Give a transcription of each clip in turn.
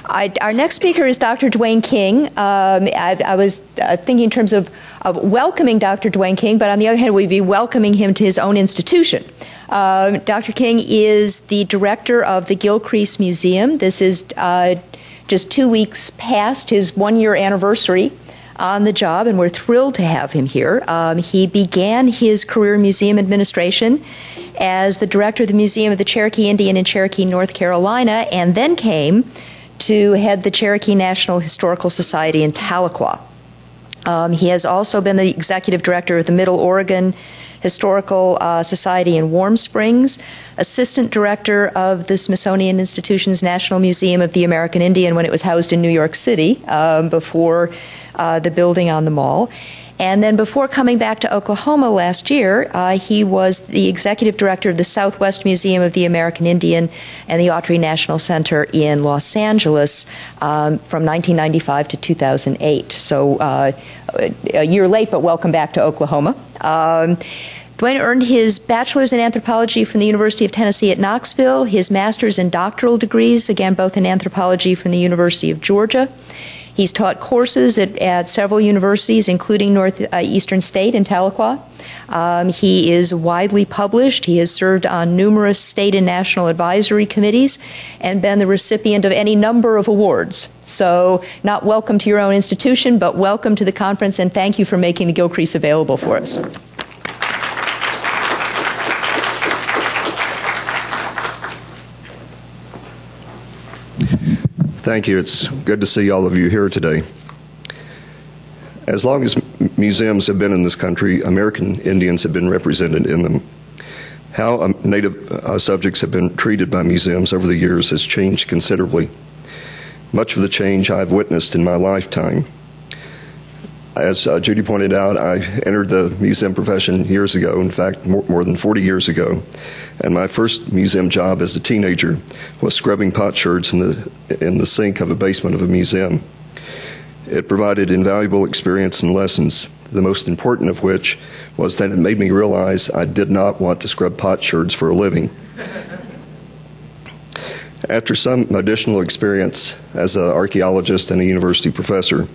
Our next speaker is Dr. Dwayne King. I was thinking in terms of welcoming Dr. Dwayne King, but on the other hand, we'd be welcoming him to his own institution. Dr. King is the director of the Gilcrease Museum. This is just 2 weeks past his one-year anniversary on the job, and we're thrilled to have him here. He began his career in museum administration as the director of the Museum of the Cherokee Indian in Cherokee, North Carolina, and then came to head the Cherokee National Historical Society in Tahlequah. He has also been the executive director of the Middle Oregon Historical Society in Warm Springs, assistant director of the Smithsonian Institution's National Museum of the American Indian when it was housed in New York City before the building on the Mall. And then before coming back to Oklahoma last year, he was the executive director of the Southwest Museum of the American Indian and the Autry National Center in Los Angeles from 1995 to 2008. So a year late, but welcome back to Oklahoma. Dwayne earned his bachelor's in anthropology from the University of Tennessee at Knoxville, his master's and doctoral degrees, again, both in anthropology from the University of Georgia. He's taught courses at several universities, including Northeastern State in Tahlequah. He is widely published. He has served on numerous state and national advisory committees and been the recipient of any number of awards. So not welcome to your own institution, but welcome to the conference, and thank you for making the Gilcrease available for us. Thank you. It's good to see all of you here today. As long as museums have been in this country, American Indians have been represented in them. How Native subjects have been treated by museums over the years has changed considerably. Much of the change I've witnessed in my lifetime. As Judy pointed out, I entered the museum profession years ago, in fact, more than 40 years ago. And my first museum job as a teenager was scrubbing potsherds in the sink of a basement of a museum. It provided invaluable experience and lessons, the most important of which was that it made me realize I did not want to scrub potsherds for a living. After some additional experience as an archaeologist and a university professor,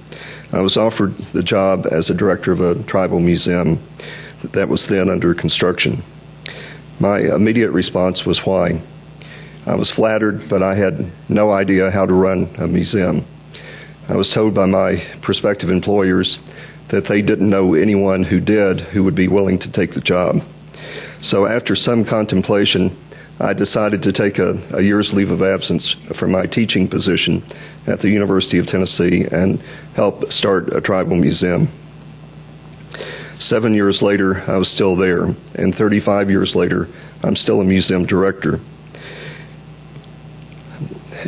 I was offered the job as a director of a tribal museum that was then under construction. My immediate response was why. I was flattered, but I had no idea how to run a museum. I was told by my prospective employers that they didn't know anyone who did who would be willing to take the job. So after some contemplation, I decided to take a year's leave of absence from my teaching position at the University of Tennessee and help start a tribal museum. 7 years later, I was still there, and 35 years later, I'm still a museum director.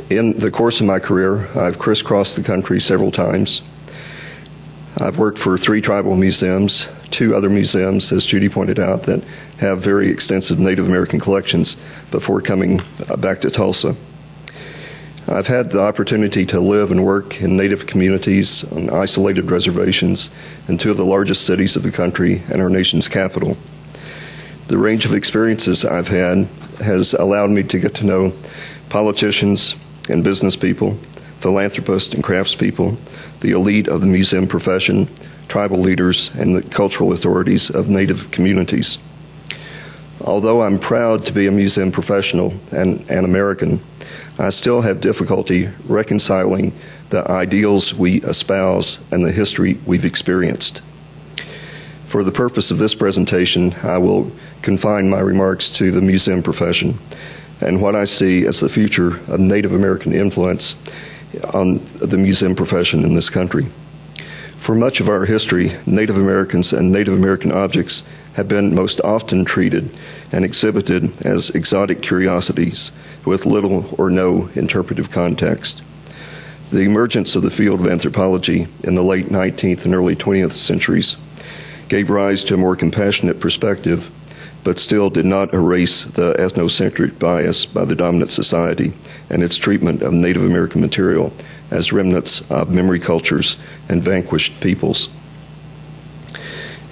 In the course of my career, I've crisscrossed the country several times. I've worked for 3 tribal museums, 2 other museums, as Judy pointed out, that have very extensive Native American collections before coming back to Tulsa. I've had the opportunity to live and work in Native communities on isolated reservations in 2 of the largest cities of the country and our nation's capital. The range of experiences I've had has allowed me to get to know politicians and business people, philanthropists and craftspeople, the elite of the museum profession, tribal leaders, and the cultural authorities of Native communities. Although I'm proud to be a museum professional and an American, I still have difficulty reconciling the ideals we espouse and the history we've experienced. For the purpose of this presentation, I will confine my remarks to the museum profession and what I see as the future of Native American influence on the museum profession in this country. For much of our history, Native Americans and Native American objects have been most often treated and exhibited as exotic curiosities with little or no interpretive context. The emergence of the field of anthropology in the late 19th and early 20th centuries gave rise to a more compassionate perspective, but still did not erase the ethnocentric bias by the dominant society and its treatment of Native American material as remnants of memory cultures and vanquished peoples.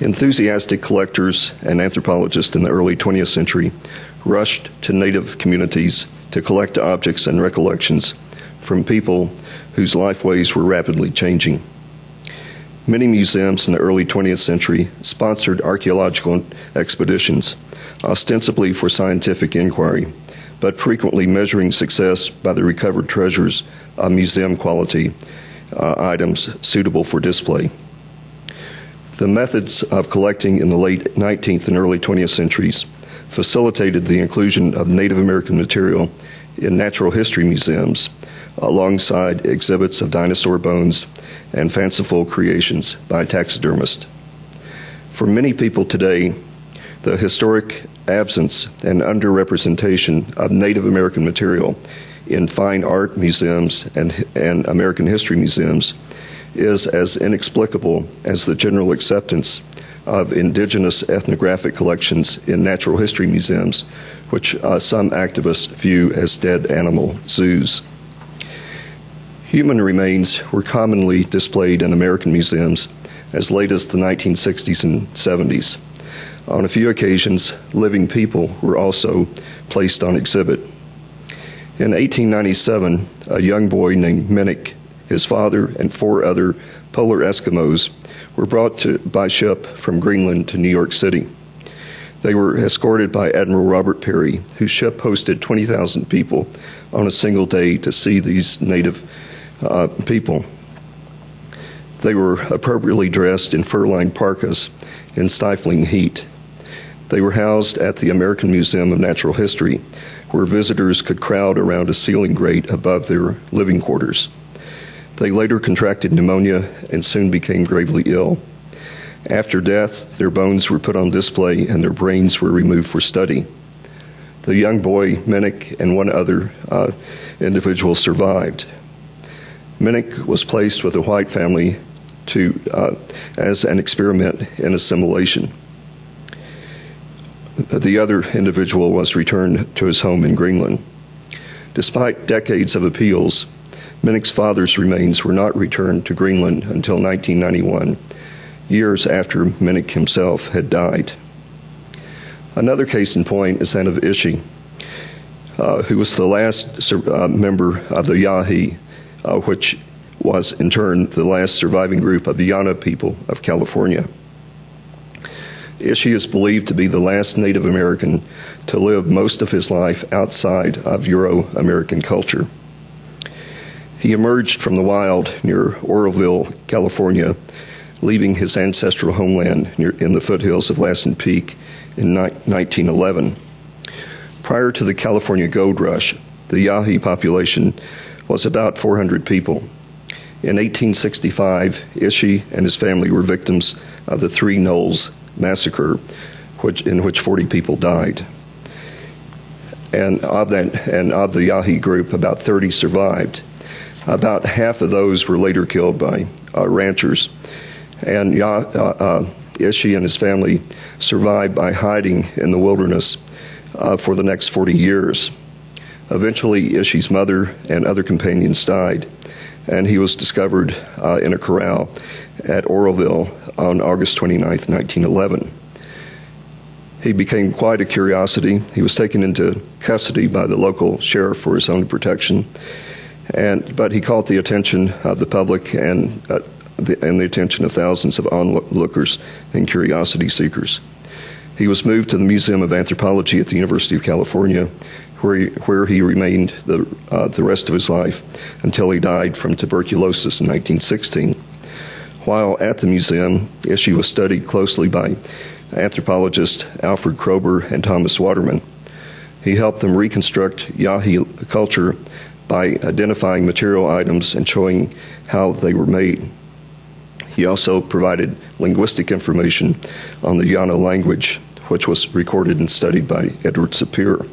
Enthusiastic collectors and anthropologists in the early 20th century rushed to Native communities to collect objects and recollections from people whose lifeways were rapidly changing. Many museums in the early 20th century sponsored archaeological expeditions, ostensibly for scientific inquiry, but frequently measuring success by the recovered treasures of museum quality items suitable for display. The methods of collecting in the late 19th and early 20th centuries facilitated the inclusion of Native American material in natural history museums alongside exhibits of dinosaur bones and fanciful creations by taxidermists. For many people today, the historic absence and underrepresentation of Native American material in fine art museums and American history museums is as inexplicable as the general acceptance of indigenous ethnographic collections in natural history museums, which some activists view as dead animal zoos. Human remains were commonly displayed in American museums as late as the 1960s and 70s. On a few occasions, living people were also placed on exhibit. In 1897, a young boy named Minnick, his father, and 4 other polar Eskimos were brought by ship from Greenland to New York City. They were escorted by Admiral Robert Peary, whose ship hosted 20,000 people on a single day to see these native people. They were appropriately dressed in fur-lined parkas in stifling heat. They were housed at the American Museum of Natural History, where visitors could crowd around a ceiling grate above their living quarters. They later contracted pneumonia and soon became gravely ill. After death, their bones were put on display and their brains were removed for study. The young boy, Minnick, and 1 other individual survived. Minnick was placed with a white family as an experiment in assimilation. The other individual was returned to his home in Greenland. Despite decades of appeals, Minnick's father's remains were not returned to Greenland until 1991, years after Minnick himself had died. Another case in point is that of Ishi, who was the last member of the Yahi, which was in turn the last surviving group of the Yana people of California. Ishi is believed to be the last Native American to live most of his life outside of Euro-American culture. He emerged from the wild near Oroville, California, leaving his ancestral homeland in the foothills of Lassen Peak in 1911. Prior to the California Gold Rush, the Yahi population was about 400 people. In 1865, Ishi and his family were victims of the Three Knolls massacre, in which 40 people died. And of the Yahi group, about 30 survived. About half of those were later killed by ranchers. And Ishi and his family survived by hiding in the wilderness for the next 40 years. Eventually, Ishi's mother and other companions died, and he was discovered in a corral at Oroville on August 29, 1911. He became quite a curiosity. He was taken into custody by the local sheriff for his own protection, but he caught the attention of the public and the attention of thousands of onlookers and curiosity seekers. He was moved to the Museum of Anthropology at the University of California, where he remained the rest of his life until he died from tuberculosis in 1916. While at the museum, Ishi was studied closely by anthropologists Alfred Kroeber and Thomas Waterman. He helped them reconstruct Yahi culture by identifying material items and showing how they were made. He also provided linguistic information on the Yana language, which was recorded and studied by Edward Sapir.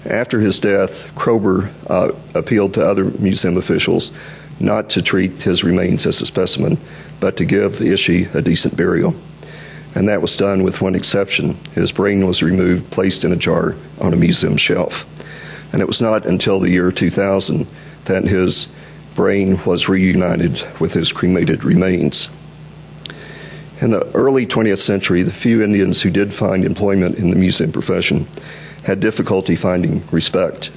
After his death, Kroeber appealed to other museum officials not to treat his remains as a specimen, but to give Ishi a decent burial. And that was done with one exception. His brain was removed, placed in a jar on a museum shelf. And it was not until the year 2000 that his brain was reunited with his cremated remains. In the early 20th century, the few Indians who did find employment in the museum profession had difficulty finding respect.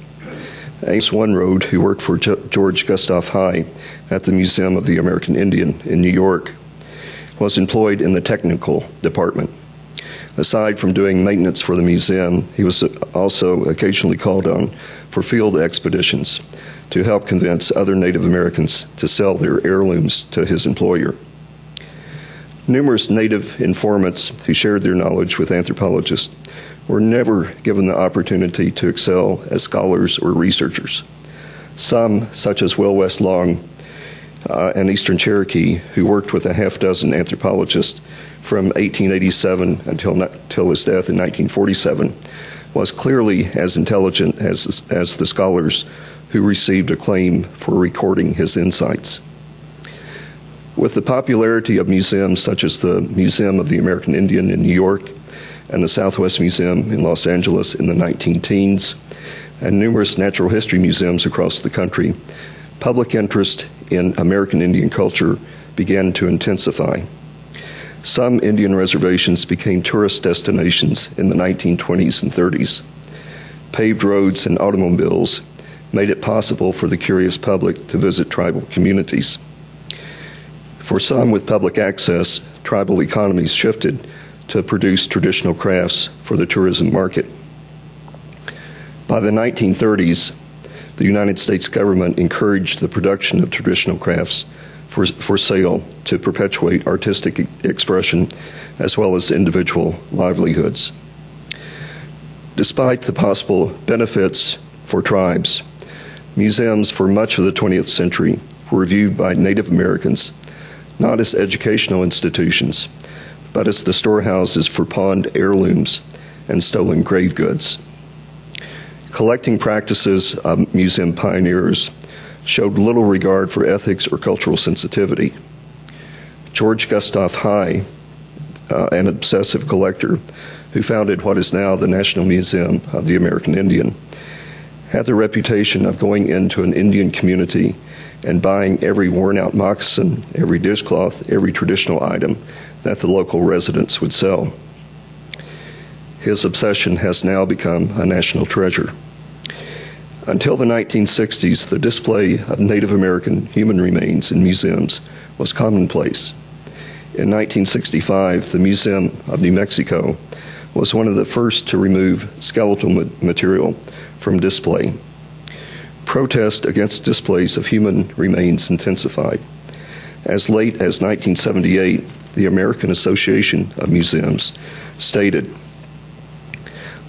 Ace One-Road, who worked for George Gustav High at the Museum of the American Indian in New York, was employed in the technical department. Aside from doing maintenance for the museum, he was also occasionally called on for field expeditions to help convince other Native Americans to sell their heirlooms to his employer. Numerous Native informants who shared their knowledge with anthropologists were never given the opportunity to excel as scholars or researchers. Some, such as Will West Long, an Eastern Cherokee who worked with a half-dozen anthropologists from 1887 until his death in 1947, was clearly as intelligent as the scholars who received acclaim for recording his insights. With the popularity of museums such as the Museum of the American Indian in New York and the Southwest Museum in Los Angeles in the 19-teens, and numerous natural history museums across the country, public interest in American Indian culture began to intensify. Some Indian reservations became tourist destinations in the 1920s and 30s. Paved roads and automobiles made it possible for the curious public to visit tribal communities. For some with public access, tribal economies shifted to produce traditional crafts for the tourism market. By the 1930s, the United States government encouraged the production of traditional crafts for sale to perpetuate artistic expression as well as individual livelihoods. Despite the possible benefits for tribes, museums for much of the 20th century were viewed by Native Americans not as educational institutions, but as the storehouses for pawned heirlooms and stolen grave goods. Collecting practices of museum pioneers showed little regard for ethics or cultural sensitivity. George Gustav High, an obsessive collector who founded what is now the National Museum of the American Indian, had the reputation of going into an Indian community and buying every worn-out moccasin, every dishcloth, every traditional item that the local residents would sell. His obsession has now become a national treasure. Until the 1960s, the display of Native American human remains in museums was commonplace. In 1965, the Museum of New Mexico was one of the first to remove skeletal material from display. Protest against displays of human remains intensified. As late as 1978, the American Association of Museums stated,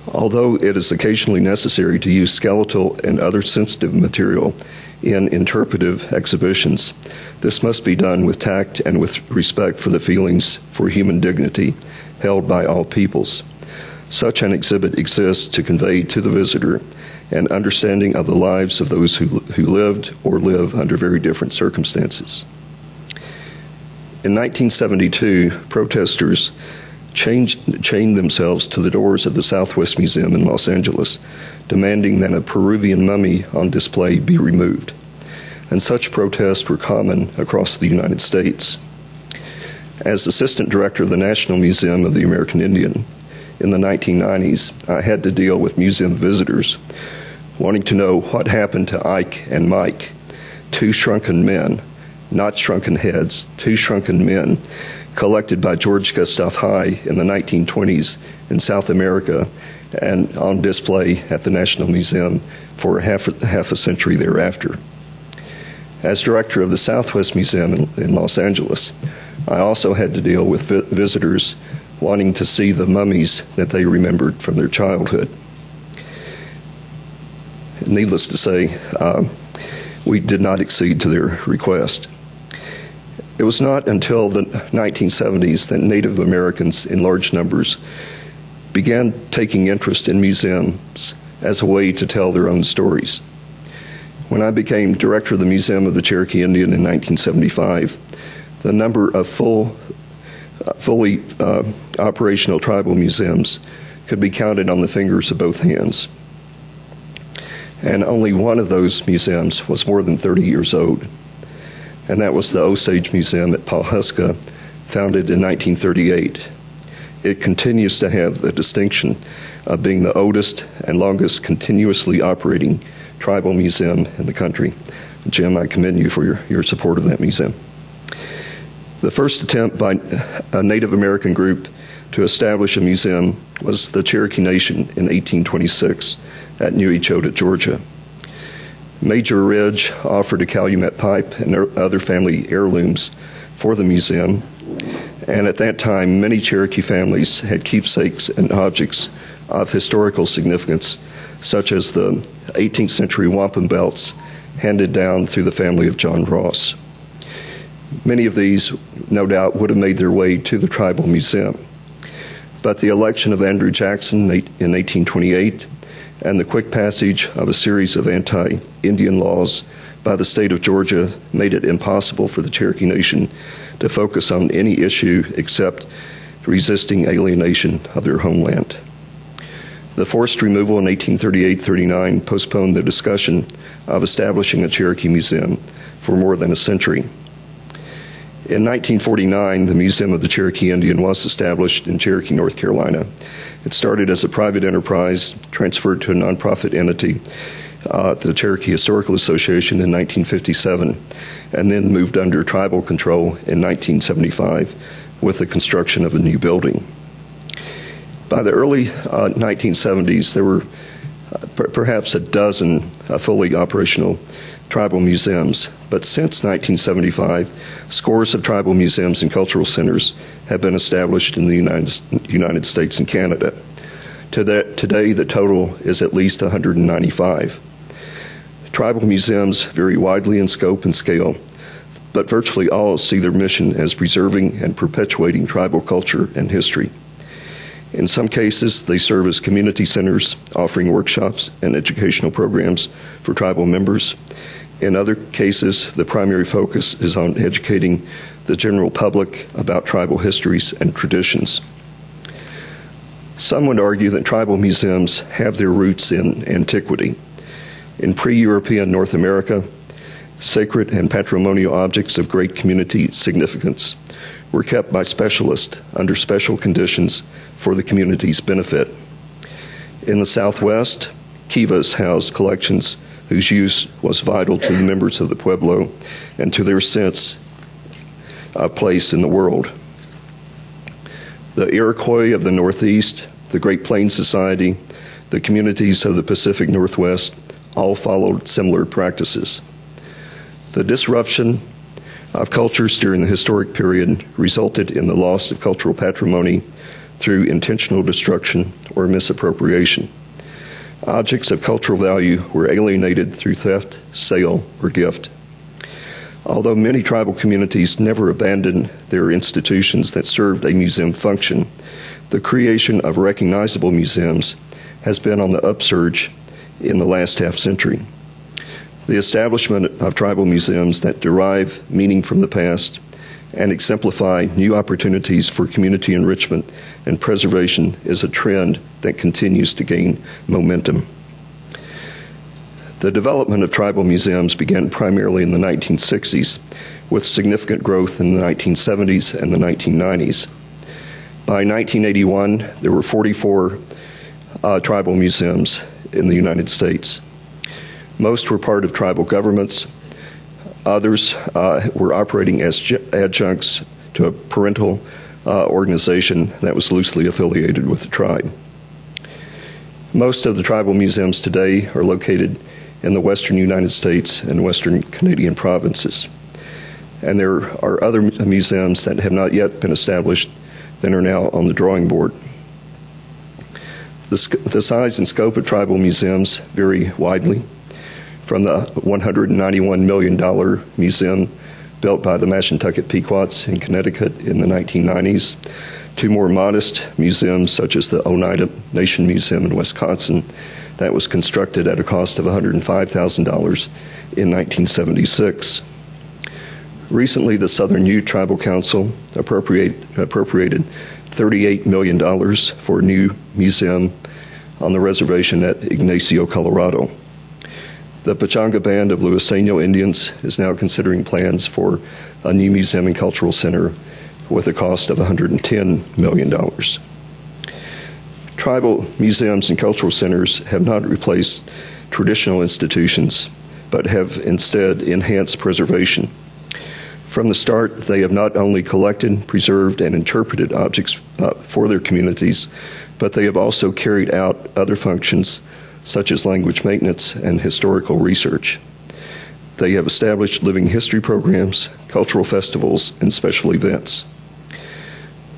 "Although it is occasionally necessary to use skeletal and other sensitive material in interpretive exhibitions, this must be done with tact and with respect for the feelings for human dignity held by all peoples. Such an exhibit exists to convey to the visitor an understanding of the lives of those who lived or live under very different circumstances." In 1972, protesters chained themselves to the doors of the Southwest Museum in Los Angeles, demanding that a Peruvian mummy on display be removed. And such protests were common across the United States. As assistant director of the National Museum of the American Indian in the 1990s, I had to deal with museum visitors wanting to know what happened to Ike and Mike, two shrunken men, not shrunken heads, two shrunken men collected by George Gustav High in the 1920s in South America and on display at the National Museum for half a century thereafter. As director of the Southwest Museum in Los Angeles, I also had to deal with visitors wanting to see the mummies that they remembered from their childhood. Needless to say, we did not accede to their request. It was not until the 1970s that Native Americans in large numbers began taking interest in museums as a way to tell their own stories. When I became director of the Museum of the Cherokee Indian in 1975, the number of fully operational tribal museums could be counted on the fingers of both hands. And only one of those museums was more than 30 years old, and that was the Osage Museum at Pawhuska, founded in 1938. It continues to have the distinction of being the oldest and longest continuously operating tribal museum in the country. Jim, I commend you for your support of that museum. The first attempt by a Native American group to establish a museum was the Cherokee Nation in 1826 at New Echota, Georgia. Major Ridge offered a calumet pipe and other family heirlooms for the museum, and at that time many Cherokee families had keepsakes and objects of historical significance, such as the 18th century wampum belts handed down through the family of John Ross. Many of these, no doubt, would have made their way to the tribal museum. But the election of Andrew Jackson in 1828 and the quick passage of a series of anti-Indian laws by the state of Georgia made it impossible for the Cherokee Nation to focus on any issue except resisting alienation of their homeland. The forced removal in 1838-39 postponed the discussion of establishing a Cherokee Museum for more than a century. In 1949, the Museum of the Cherokee Indian was established in Cherokee, North Carolina. It started as a private enterprise, transferred to a nonprofit entity, the Cherokee Historical Association, in 1957, and then moved under tribal control in 1975 with the construction of a new building. By the early 1970s, there were perhaps a dozen fully operational tribal museums, but since 1975, scores of tribal museums and cultural centers have been established in the United States and Canada. Today, the total is at least 195. Tribal museums vary widely in scope and scale, but virtually all see their mission as preserving and perpetuating tribal culture and history. In some cases, they serve as community centers, offering workshops and educational programs for tribal members. In other cases, the primary focus is on educating the general public about tribal histories and traditions. Some would argue that tribal museums have their roots in antiquity. In pre-European North America, sacred and patrimonial objects of great community significance were kept by specialists under special conditions for the community's benefit. In the Southwest, kivas housed collections whose use was vital to the members of the Pueblo and to their sense of place in the world. The Iroquois of the Northeast, the Great Plains Society, the communities of the Pacific Northwest all followed similar practices. The disruption of cultures during the historic period resulted in the loss of cultural patrimony through intentional destruction or misappropriation. Objects of cultural value were alienated through theft, sale, or gift. Although many tribal communities never abandoned their institutions that served a museum function, the creation of recognizable museums has been on the upsurge in the last half-century. The establishment of tribal museums that derive meaning from the past and exemplify new opportunities for community enrichment and preservation is a trend that continues to gain momentum. The development of tribal museums began primarily in the 1960s, with significant growth in the 1970s and the 1990s. By 1981, there were 44 tribal museums in the United States. Most were part of tribal governments. Others were operating as adjuncts to a parental organization that was loosely affiliated with the tribe. Most of the tribal museums today are located in the western United States and western Canadian provinces. And there are other museums that have not yet been established that are now on the drawing board. The size and scope of tribal museums vary widely, from the $191 million museum built by the Mashantucket Pequots in Connecticut in the 1990s to more modest museums such as the Oneida Nation Museum in Wisconsin that was constructed at a cost of $105,000 in 1976. Recently, the Southern Ute Tribal Council appropriated $38 million for a new museum on the reservation at Ignacio, Colorado. The Pachanga Band of Luiseno Indians is now considering plans for a new museum and cultural center with a cost of $110 million. Tribal museums and cultural centers have not replaced traditional institutions, but have instead enhanced preservation. From the start, they have not only collected, preserved, and interpreted objects for their communities, but they have also carried out other functions such as language maintenance and historical research. They have established living history programs, cultural festivals, and special events.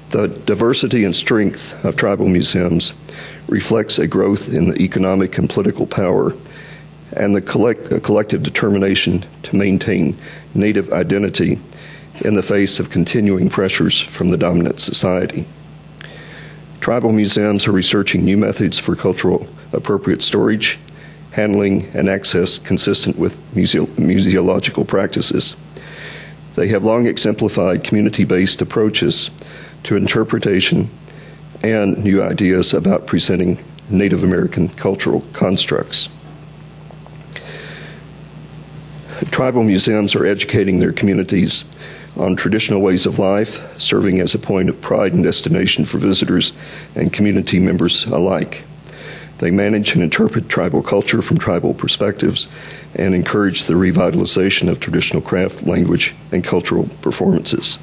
The diversity and strength of tribal museums reflects a growth in the economic and political power and the collective determination to maintain Native identity in the face of continuing pressures from the dominant society. Tribal museums are researching new methods for cultural appropriate storage, handling, and access consistent with museological practices. They have long exemplified community-based approaches to interpretation and new ideas about presenting Native American cultural constructs. Tribal museums are educating their communities on traditional ways of life, serving as a point of pride and destination for visitors and community members alike. They manage and interpret tribal culture from tribal perspectives and encourage the revitalization of traditional craft, language, and cultural performances.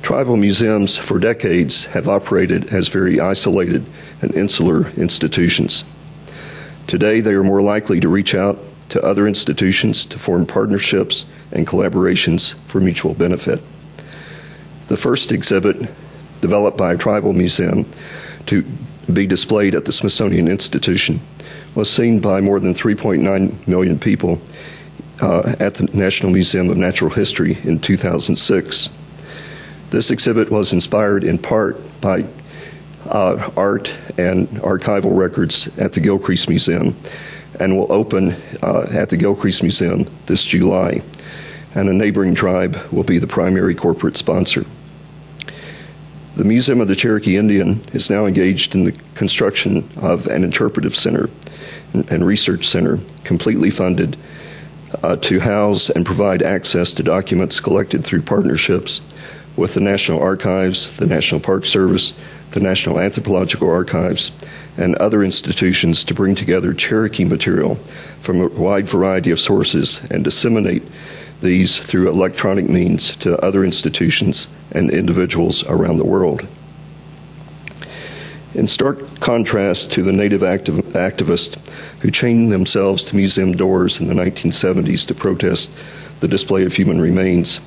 Tribal museums for decades have operated as very isolated and insular institutions. Today, they are more likely to reach out to other institutions to form partnerships and collaborations for mutual benefit. The first exhibit, developed by a tribal museum to be displayed at the Smithsonian Institution, was seen by more than 3.9 million people at the National Museum of Natural History in 2006. This exhibit was inspired in part by art and archival records at the Gilcrease Museum and will open at the Gilcrease Museum this July, and a neighboring tribe will be the primary corporate sponsor. The Museum of the Cherokee Indian is now engaged in the construction of an interpretive center and research center completely funded to house and provide access to documents collected through partnerships with the National Archives, the National Park Service, the National Anthropological Archives, and other institutions to bring together Cherokee material from a wide variety of sources and disseminate these through electronic means to other institutions and individuals around the world. In stark contrast to the Native activists who chained themselves to museum doors in the 1970s to protest the display of human remains,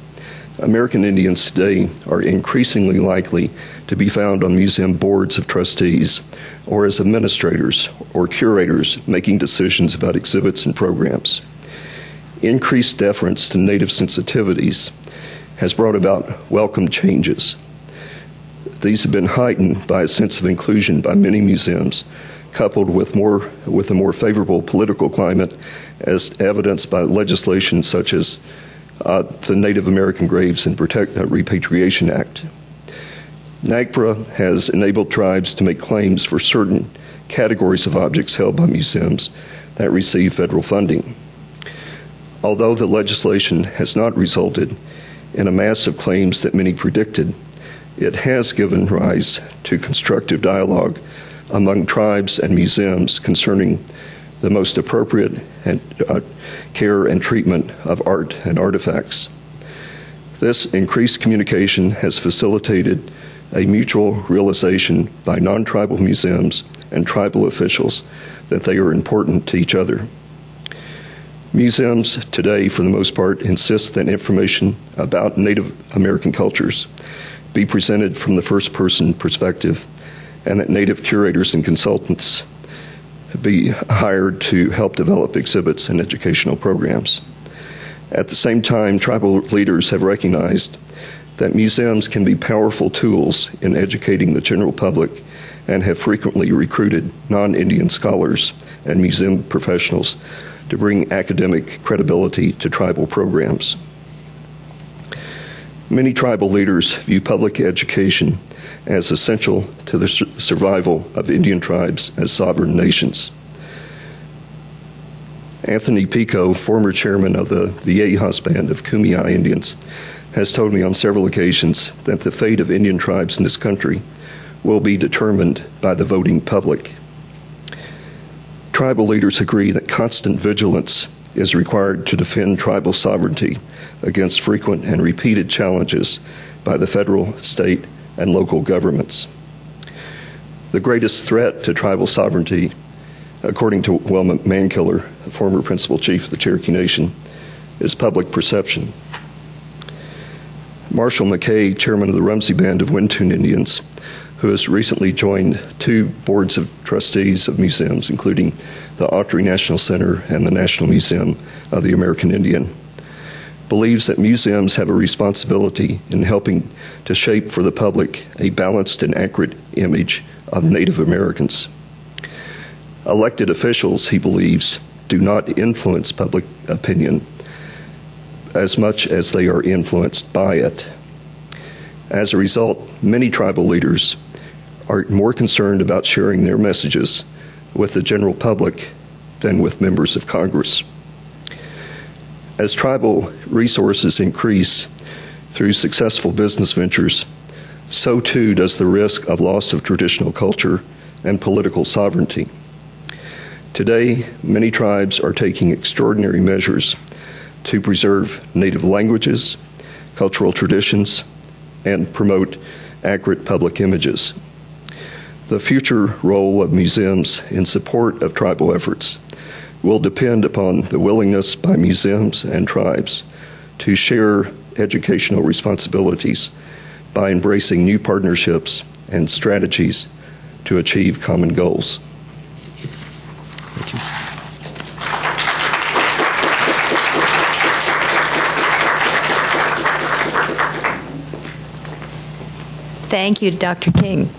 American Indians today are increasingly likely to be found on museum boards of trustees or as administrators or curators making decisions about exhibits and programs. Increased deference to Native sensitivities has brought about welcome changes. These have been heightened by a sense of inclusion by many museums, coupled with a more favorable political climate, as evidenced by legislation such as the Native American Graves and Repatriation Act. NAGPRA has enabled tribes to make claims for certain categories of objects held by museums that receive federal funding. Although the legislation has not resulted in a mass of claims that many predicted, it has given rise to constructive dialogue among tribes and museums concerning the most appropriate care and treatment of art and artifacts. This increased communication has facilitated a mutual realization by non-tribal museums and tribal officials that they are important to each other. Museums today, for the most part, insist that information about Native American cultures be presented from the first-person perspective, and that Native curators and consultants be hired to help develop exhibits and educational programs. At the same time, tribal leaders have recognized that museums can be powerful tools in educating the general public and have frequently recruited non-Indian scholars and museum professionals to bring academic credibility to tribal programs. Many tribal leaders view public education as essential to the survival of Indian tribes as sovereign nations. Anthony Pico, former chairman of the Viejas Band of Kumeyaay Indians, has told me on several occasions that the fate of Indian tribes in this country will be determined by the voting public. Tribal leaders agree that constant vigilance is required to defend tribal sovereignty against frequent and repeated challenges by the federal, state, and local governments. The greatest threat to tribal sovereignty, according to Wilma Mankiller, a former principal chief of the Cherokee Nation, is public perception. Marshall McKay, chairman of the Rumsey Band of Wintun Indians, who has recently joined 2 boards of trustees of museums, including the Autry National Center and the National Museum of the American Indian, believes that museums have a responsibility in helping to shape for the public a balanced and accurate image of Native Americans. Elected officials, he believes, do not influence public opinion as much as they are influenced by it. As a result, many tribal leaders are more concerned about sharing their messages with the general public than with members of Congress. As tribal resources increase through successful business ventures, so too does the risk of loss of traditional culture and political sovereignty. Today, many tribes are taking extraordinary measures to preserve native languages, cultural traditions, and promote accurate public images. The future role of museums in support of tribal efforts will depend upon the willingness by museums and tribes to share educational responsibilities by embracing new partnerships and strategies to achieve common goals. Thank you. Thank you, Dr. King.